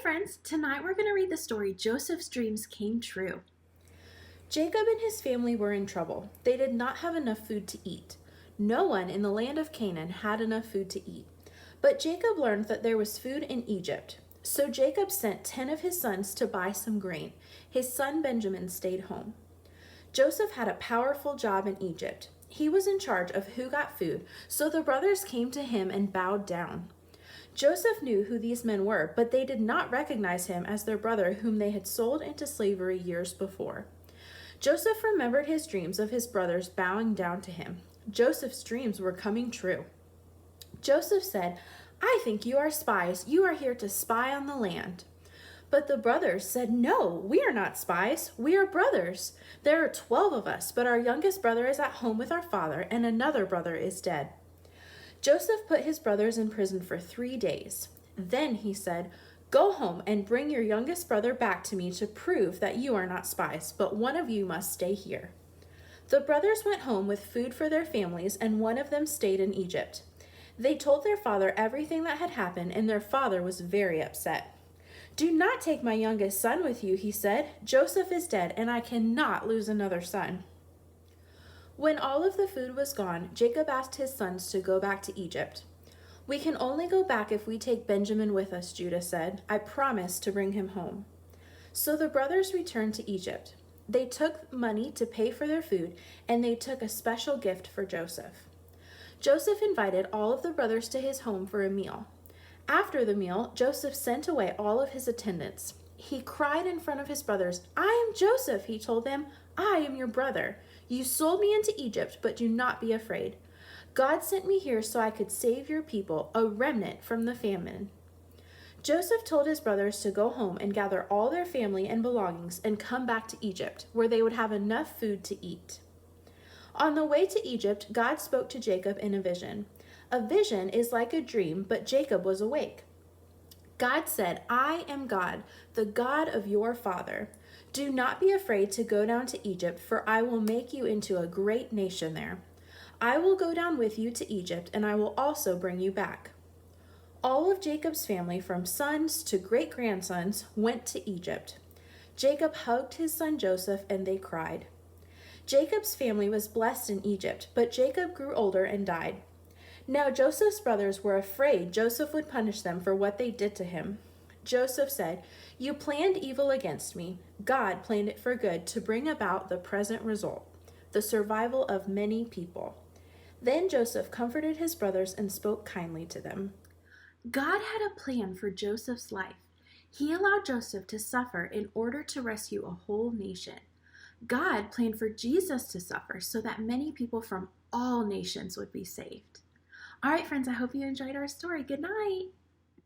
friends, tonight we're going to read the story Joseph's Dreams Came True. Jacob and his family were in trouble. They did not have enough food to eat. No one in the land of Canaan had enough food to eat. But Jacob learned that there was food in Egypt. So Jacob sent 10 of his sons to buy some grain. His son Benjamin stayed home. Joseph had a powerful job in Egypt. He was in charge of who got food, so the brothers came to him and bowed down. Joseph knew who these men were, but they did not recognize him as their brother whom they had sold into slavery years before. Joseph remembered his dreams of his brothers bowing down to him. Joseph's dreams were coming true. Joseph said, "I think you are spies. You are here to spy on the land." But the brothers said, "No, we are not spies. We are brothers. There are 12 of us, but our youngest brother is at home with our father, and another brother is dead." Joseph put his brothers in prison for 3 days. Then he said, "Go home and bring your youngest brother back to me to prove that you are not spies, but one of you must stay here." The brothers went home with food for their families, and one of them stayed in Egypt. They told their father everything that had happened, and their father was very upset. "Do not take my youngest son with you," he said. "Joseph is dead, and I cannot lose another son." When all of the food was gone, Jacob asked his sons to go back to Egypt. "We can only go back if we take Benjamin with us," Judah said. "I promise to bring him home." So the brothers returned to Egypt. They took money to pay for their food, and they took a special gift for Joseph. Joseph invited all of the brothers to his home for a meal. After the meal, Joseph sent away all of his attendants. He cried in front of his brothers. "I am Joseph," he told them. "I am your brother. You sold me into Egypt, but do not be afraid. God sent me here so I could save your people, a remnant from the famine." Joseph told his brothers to go home and gather all their family and belongings and come back to Egypt, where they would have enough food to eat. On the way to Egypt, God spoke to Jacob in a vision. A vision is like a dream, but Jacob was awake. God said, "I am God, the God of your father. Do not be afraid to go down to Egypt, for I will make you into a great nation there. I will go down with you to Egypt, and I will also bring you back." All of Jacob's family, from sons to great-grandsons, went to Egypt. Jacob hugged his son Joseph, and they cried. Jacob's family was blessed in Egypt, but Jacob grew older and died. Now Joseph's brothers were afraid Joseph would punish them for what they did to him. Joseph said, "You planned evil against me. God planned it for good to bring about the present result, the survival of many people." Then Joseph comforted his brothers and spoke kindly to them. God had a plan for Joseph's life. He allowed Joseph to suffer in order to rescue a whole nation. God planned for Jesus to suffer so that many people from all nations would be saved. All right, friends, I hope you enjoyed our story. Good night.